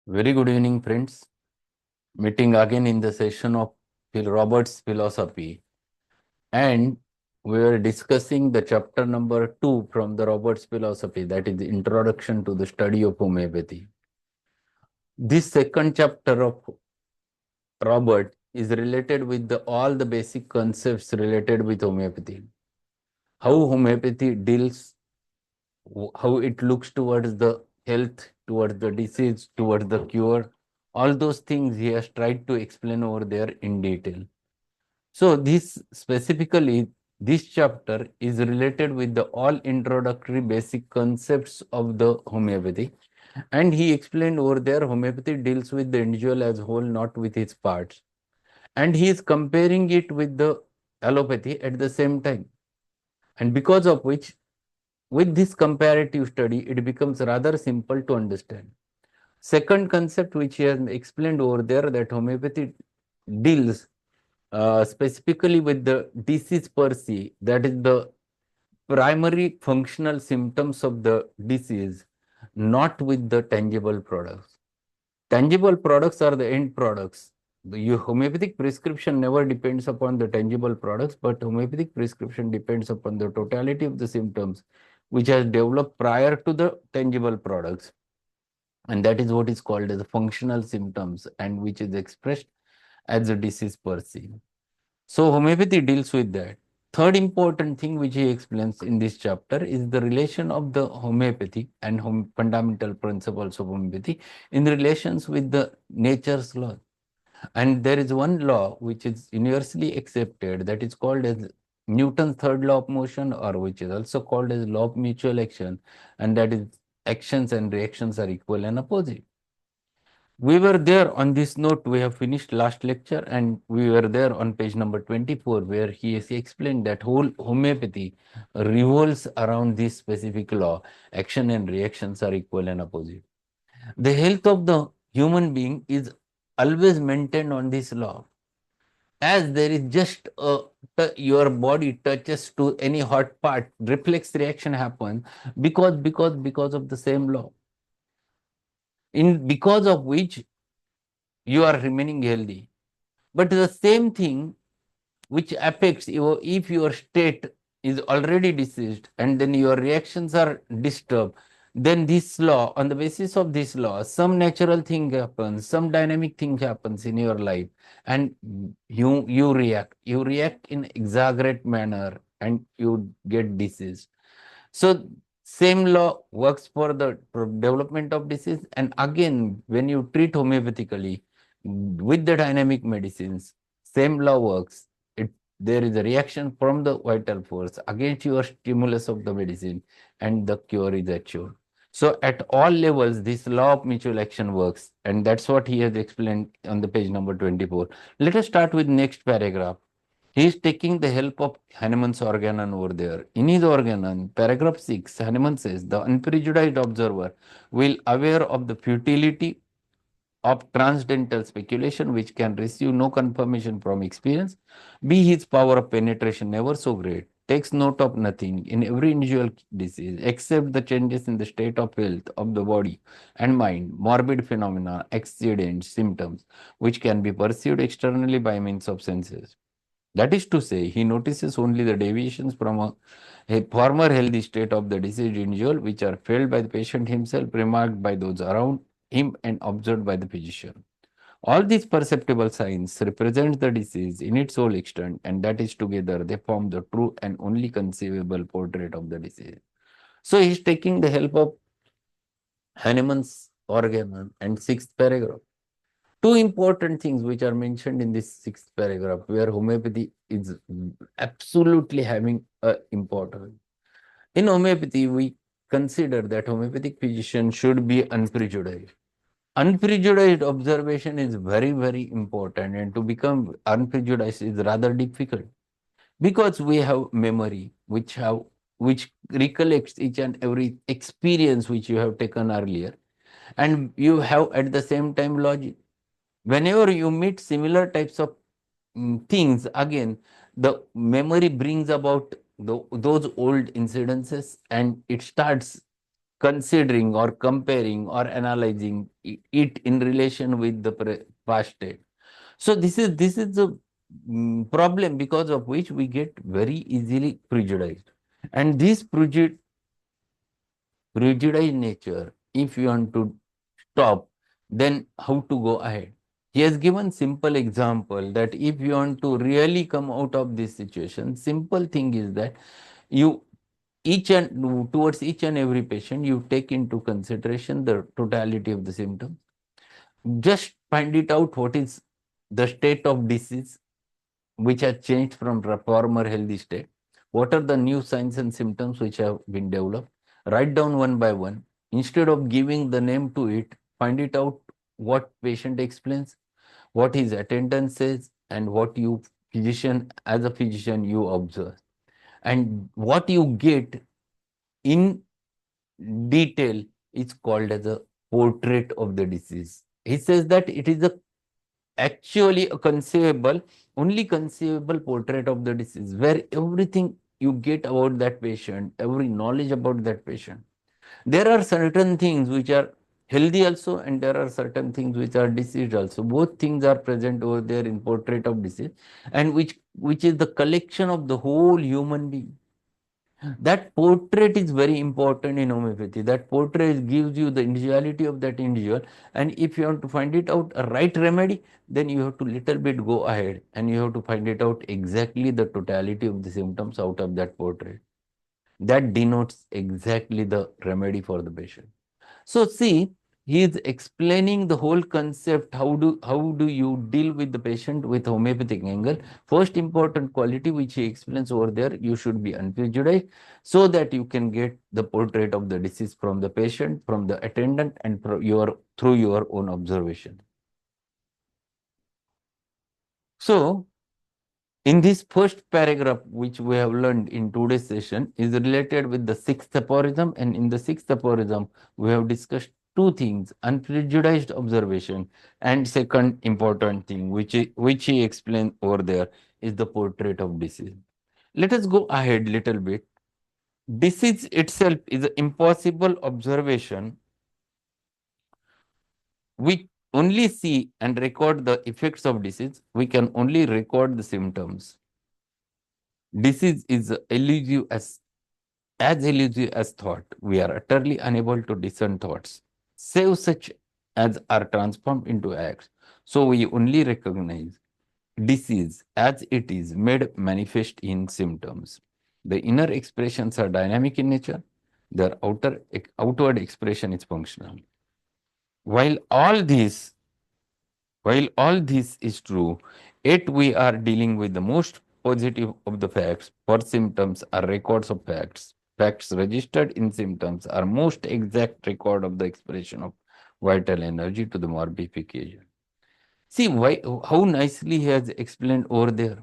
Very good evening, friends. Meeting again in the session of Robert's philosophy. And we are discussing the chapter number 2 from the Robert's philosophy, that is the Introduction to the Study of Homeopathy. This second chapter of Robert is related with all the basic concepts related with homeopathy. How homeopathy deals, how it looks towards the health, towards the disease, towards the cure. All those things he has tried to explain over there in detail. So this specifically, this chapter is related with the all introductory basic concepts of the homeopathy. And he explained over there, homeopathy deals with the individual as whole, not with its parts. And he is comparing it with the allopathy at the same time. And because of which, with this comparative study, it becomes rather simple to understand. Second concept which he has explained over there, that homeopathy deals specifically with the disease per se, that is the primary functional symptoms of the disease, not with the tangible products. Tangible products are the end products. The homeopathic prescription never depends upon the tangible products, but homeopathic prescription depends upon the totality of the symptoms which has developed prior to the tangible products. And that is what is called as the functional symptoms, and which is expressed as a disease per se. So homeopathy deals with that. Third important thing which he explains in this chapter is the relation of the homeopathy and fundamental principles of homeopathy in relations with the nature's law. And there is one law which is universally accepted, that is called as Newton's third law of motion, or which is also called as law of mutual action, and that is actions and reactions are equal and opposite. We were there on this note. We have finished last lecture, and we were there on page number 24, where he has explained that whole homeopathy revolves around this specific law. Action and reactions are equal and opposite. The health of the human being is always maintained on this law. As there is just your body touches to any hot part, reflex reaction happens because of the same law. In because of which you are remaining healthy. But the same thing which affects you, if your state is already diseased and then your reactions are disturbed, then this law, on the basis of this law, some natural thing happens, some dynamic thing happens in your life, and you react in exaggerate manner, and you get disease. So same law works for the development of disease. And again, when you treat homeopathically with the dynamic medicines, same law works. There is a reaction from the vital force against your stimulus of the medicine, and the cure is achieved. So at all levels, this law of mutual action works, and that's what he has explained on the page number 24. Let us start with next paragraph. He is taking the help of Hahnemann's Organon over there. In his Organon, paragraph 6, Hahnemann says, the unprejudiced observer will aware of the futility of transcendental speculation, which can receive no confirmation from experience, be his power of penetration never so great, takes note of nothing in every individual disease except the changes in the state of health of the body and mind, morbid phenomena, accidents, symptoms, which can be perceived externally by means of senses. That is to say, he notices only the deviations from a former healthy state of the diseased individual, which are felt by the patient himself, remarked by those around him, and observed by the physician. All these perceptible signs represent the disease in its whole extent, and that is together they form the true and only conceivable portrait of the disease. So he is taking the help of Hahnemann's Organon and sixth paragraph. Two important things which are mentioned in this sixth paragraph, where homeopathy is absolutely having a importance. In homeopathy, we consider that homeopathic physician should be unprejudiced. Unprejudiced observation is very, very important, and to become unprejudiced is rather difficult, because we have memory which recollects each and every experience which you have taken earlier, and you have at the same time logic. Whenever you meet similar types of things again, the memory brings about those old incidences, and it starts considering or comparing or analyzing it in relation with the past state. So this is the problem, because of which we get very easily prejudiced. And this prejudiced nature, if you want to stop, then how to go ahead? He has given simple example that if you want to really come out of this situation, simple thing is that you towards each and every patient, you take into consideration the totality of the symptom. Just find it out what is the state of disease which has changed from the former healthy state. What are the new signs and symptoms which have been developed? Write down one by one. Instead of giving the name to it, find it out what patient explains, what his attendant says, and what you as a physician, you observe. And what you get in detail is called as a portrait of the disease. He says that it is actually a only conceivable portrait of the disease, where everything you get about that patient, every knowledge about that patient. There are certain things which are healthy also, and there are certain things which are diseased also. Both things are present over there in portrait of disease, and which is the collection of the whole human being. That portrait is very important in homeopathy. That portrait gives you the individuality of that individual. And if you want to find it out a right remedy, then you have to little bit go ahead and you have to find it out exactly the totality of the symptoms out of that portrait. That denotes exactly the remedy for the patient. So see, he is explaining the whole concept. How do you deal with the patient with homeopathic angle? First important quality which he explains over there, you should be unprejudiced, so that you can get the portrait of the disease from the patient, from the attendant, and through your own observation. So in this first paragraph, which we have learned in today's session, is related with the sixth aphorism. And in the sixth aphorism, we have discussed two things: unprejudiced observation, and second important thing, which he explained over there, is the portrait of disease. Let us go ahead little bit. Disease itself is an impossible observation. We only see and record the effects of disease. We can only record the symptoms. Disease is as elusive as thought. We are utterly unable to discern thoughts, save such as are transformed into acts. So we only recognize disease as it is made manifest in symptoms. The inner expressions are dynamic in nature, their outward expression is functional. While all this While all this is true, yet we are dealing with the most positive of the facts, for symptoms are records of facts. Facts registered in symptoms are most exact record of the expression of vital energy to the morbification. See how nicely he has explained over there.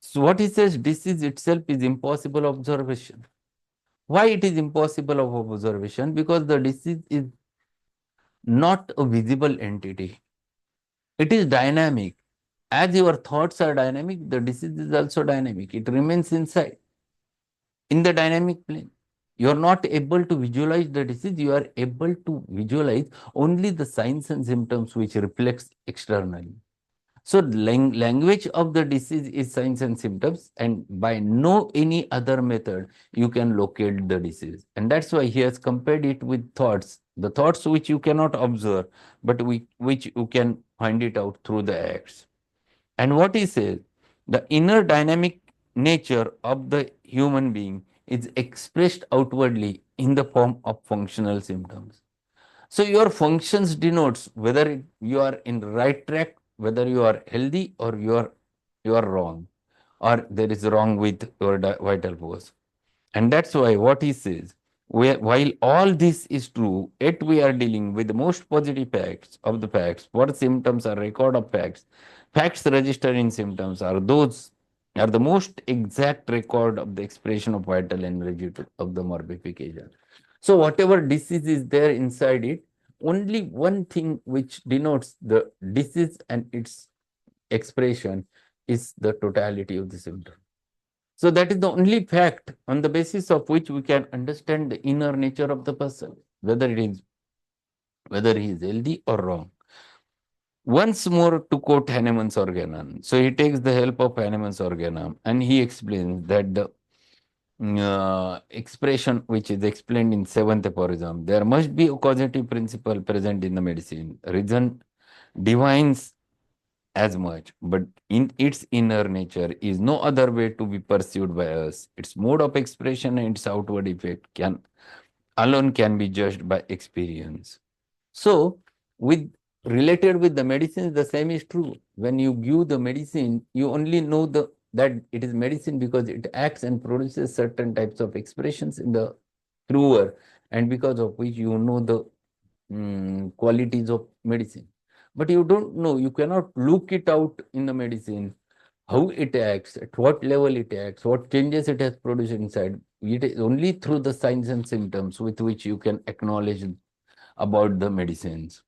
So what he says, disease itself is impossible observation. Why it is impossible of observation? Because the disease is not a visible entity. It is dynamic. As your thoughts are dynamic, the disease is also dynamic. It remains inside, in the dynamic plane. You are not able to visualize the disease. You are able to visualize only the signs and symptoms which reflects externally. So language of the disease is signs and symptoms, and by no any other method you can locate the disease. And that's why he has compared it with thoughts, the thoughts which you cannot observe, but which you can find it out through the acts. And what he says, the inner dynamic nature of the human being is expressed outwardly in the form of functional symptoms. So your functions denotes whether you are in the right track, whether you are healthy or you are wrong, or there is wrong with your vital force. And that's why what he says, while all this is true, yet we are dealing with the most positive facts of the facts. What symptoms are record of facts? Facts registered in symptoms are the most exact record of the expression of vital energy of the morbification. So whatever disease is there inside it, only one thing which denotes the disease and its expression is the totality of the symptom. So that is the only fact on the basis of which we can understand the inner nature of the person, whether he is healthy or wrong. Once more, to quote Hahnemann's Organon, so he takes the help of Hahnemann's Organon and he explains that the expression which is explained in seventh aphorism, there must be a causative principle present in the medicine. Reason divines as much, but in its inner nature is no other way to be pursued by us. Its mode of expression and its outward effect can be judged by experience. So, with related with the medicines, the same is true. When you give the medicine, you only know that it is medicine because it acts and produces certain types of expressions in the thrower, and because of which you know the qualities of medicine. But you don't know, you cannot look it out in the medicine, how it acts, at what level it acts, what changes it has produced inside. It is only through the signs and symptoms with which you can acknowledge about the medicines.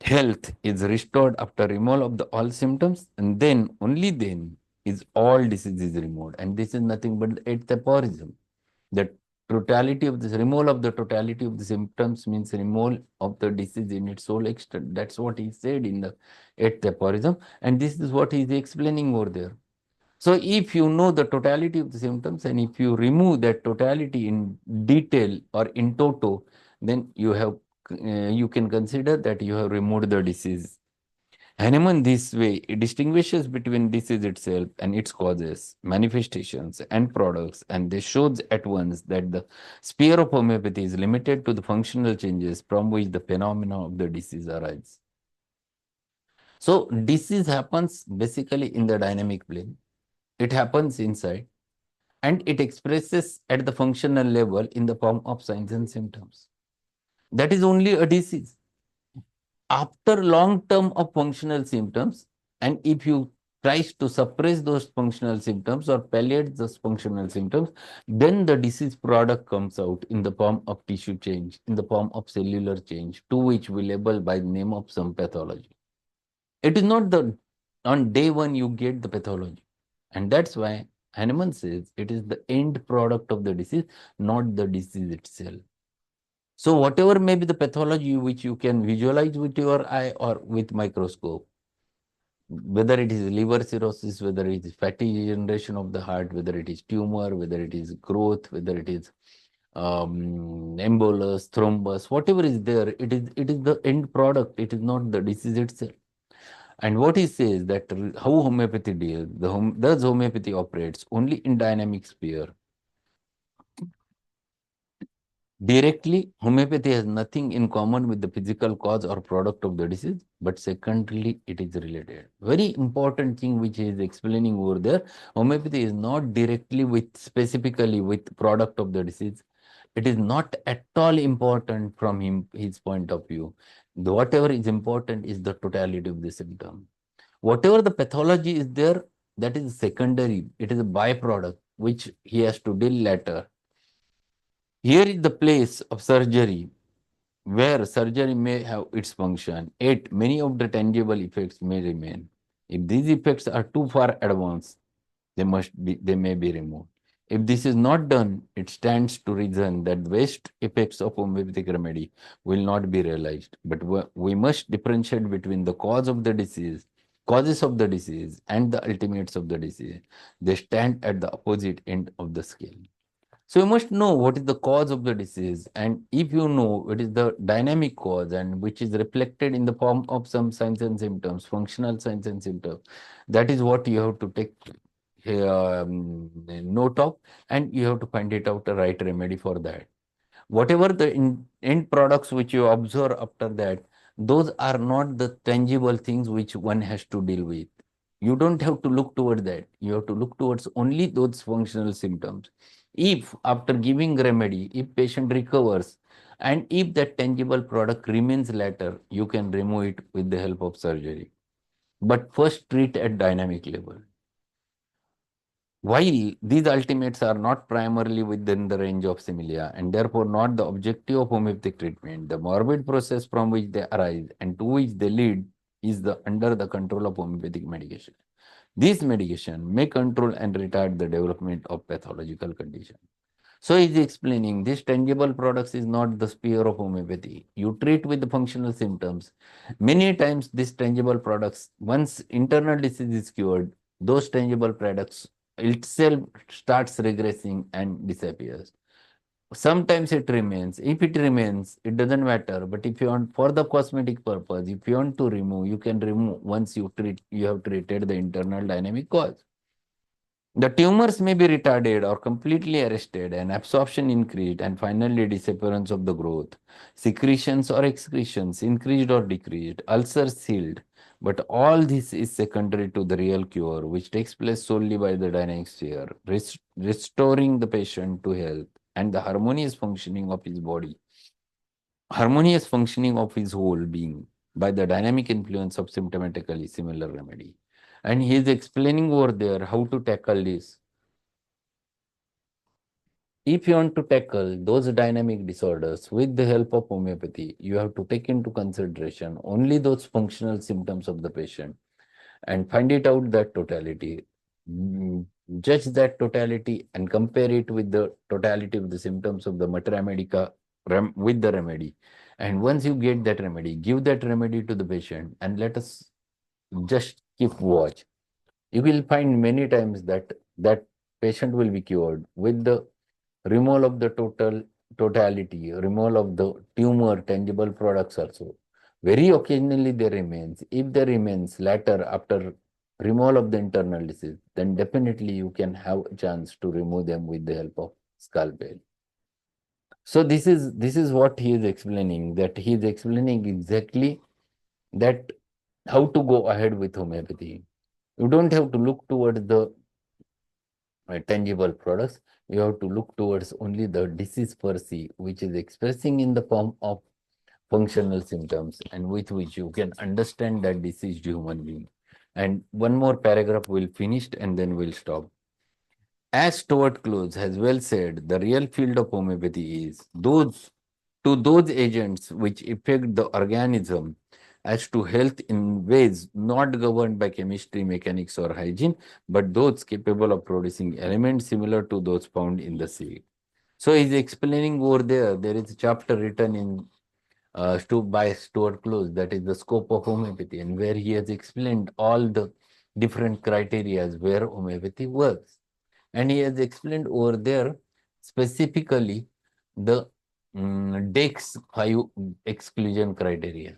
Health is restored after removal of the all symptoms, and then, only then, is all diseases removed. And this is nothing but the eighth aphorism. The totality of this removal of the totality of the symptoms means removal of the disease in its whole extent. That's what he said in the eighth aphorism, and this is what he is explaining over there. So if you know the totality of the symptoms and if you remove that totality in detail or in toto, then you can consider that you have removed the disease. Hahnemann this way distinguishes between disease itself and its causes, manifestations and products, and this shows at once that the sphere of homeopathy is limited to the functional changes from which the phenomena of the disease arise. So disease happens basically in the dynamic plane. It happens inside and it expresses at the functional level in the form of signs and symptoms. That is only a disease. After long term of functional symptoms, and if you tries to suppress those functional symptoms or palliate those functional symptoms, then the disease product comes out in the form of tissue change, in the form of cellular change, to which we label by the name of some pathology. It is not the on day one you get the pathology. And that's why Hahnemann says it is the end product of the disease, not the disease itself. So whatever may be the pathology which you can visualize with your eye or with microscope, whether it is liver cirrhosis, whether it is fatty degeneration of the heart, whether it is tumor, whether it is growth, whether it is embolus, thrombus, whatever is there, it is the end product. It is not the disease itself. And what he says that how homeopathy deals, does homeopathy operates only in dynamic sphere. Directly, homeopathy has nothing in common with the physical cause or product of the disease, but secondarily, it is related. Very important thing which he is explaining over there, homeopathy is not directly specifically with product of the disease. It is not at all important from his point of view. Whatever is important is the totality of the symptom. Whatever the pathology is there, that is secondary. It is a byproduct which he has to deal later. Here is the place of surgery where surgery may have its function, yet many of the tangible effects may remain. If these effects are too far advanced, they may be removed. If this is not done, it stands to reason that the best effects of homeopathic remedy will not be realized. But we must differentiate between the causes of the disease and the ultimates of the disease. They stand at the opposite end of the scale. So you must know what is the cause of the disease, and if you know what is the dynamic cause and which is reflected in the form of some signs and symptoms, functional signs and symptoms, that is what you have to take note of, and you have to find it out the right remedy for that. Whatever the end products which you observe after that, those are not the tangible things which one has to deal with. You don't have to look toward that. You have to look towards only those functional symptoms. If after giving remedy, if patient recovers, and if that tangible product remains later, you can remove it with the help of surgery. But first treat at dynamic level. While these ultimates are not primarily within the range of similia and therefore not the objective of homeopathic treatment, the morbid process from which they arise and to which they lead is under the control of homeopathic medication. This medication may control and retard the development of pathological condition. So he's explaining this tangible products is not the sphere of homeopathy. You treat with the functional symptoms. Many times these tangible products, once internal disease is cured, those tangible products itself starts regressing and disappears. Sometimes it remains. If it remains, it doesn't matter. But if you want for the cosmetic purpose, if you want to remove, you can remove once you have treated the internal dynamic cause. The tumors may be retarded or completely arrested and absorption increased and finally disappearance of the growth. Secretions or excretions increased or decreased, ulcers healed. But all this is secondary to the real cure, which takes place solely by the dynamic sphere, restoring the patient to health and the harmonious functioning of his body, harmonious functioning of his whole being by the dynamic influence of symptomatically similar remedy. And he is explaining over there how to tackle this. If you want to tackle those dynamic disorders with the help of homeopathy, you have to take into consideration only those functional symptoms of the patient and find it out that totality, judge that totality and compare it with the totality of the symptoms of the materia medica with the remedy. And once you get that remedy, give that remedy to the patient and let us just keep watch. You will find many times that that patient will be cured with the removal of the totality, removal of the tumor, tangible products also. Very occasionally there remains. If there remains later after removal of the internal disease, then definitely you can have a chance to remove them with the help of scalpel. So this is what he is explaining, that he is explaining exactly that how to go ahead with homeopathy. You don't have to look towards the tangible products. You have to look towards only the disease per se, which is expressing in the form of functional symptoms and with which you can understand that deceased human being. And one more paragraph will finish and then we'll stop. As Stuart Close has well said, the real field of homeopathy is those agents which affect the organism as to health in ways not governed by chemistry, mechanics, or hygiene, but those capable of producing elements similar to those found in the seed. So he's explaining over there. There is a chapter written in by Stuart Close, that is the scope of homeopathy, and where he has explained all the different criteria where homeopathy works. And he has explained over there specifically the DEX 5 exclusion criteria,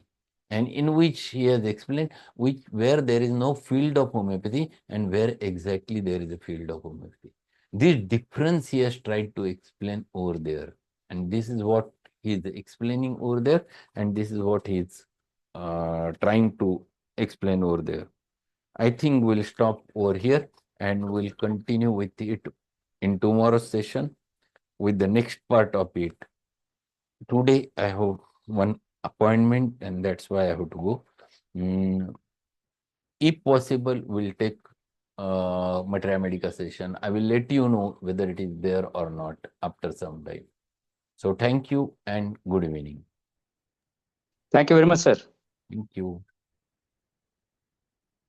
and in which he has explained where there is no field of homeopathy and where exactly there is a field of homeopathy. This difference he has tried to explain over there, and this is what he is explaining over there, and this is what he is trying to explain over there. I think we'll stop over here and we'll continue with it in tomorrow's session with the next part of it. Today I have one appointment and that's why I have to go. If possible, we'll take materia medica session. I will let you know whether it is there or not after some time. So thank you and good evening. Thank you very much, sir. Thank you.